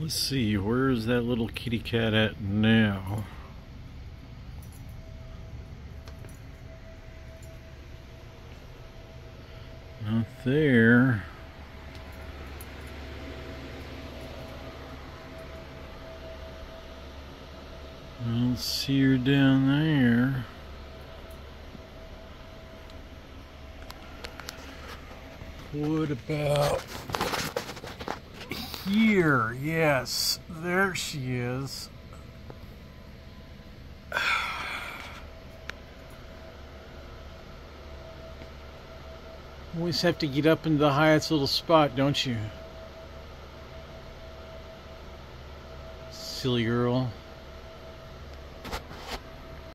Let's see, where is that little kitty cat at now? Not there. I don't see her down there. What about here? Yes, there she is. Always have to get up into the highest little spot, don't you? Silly girl.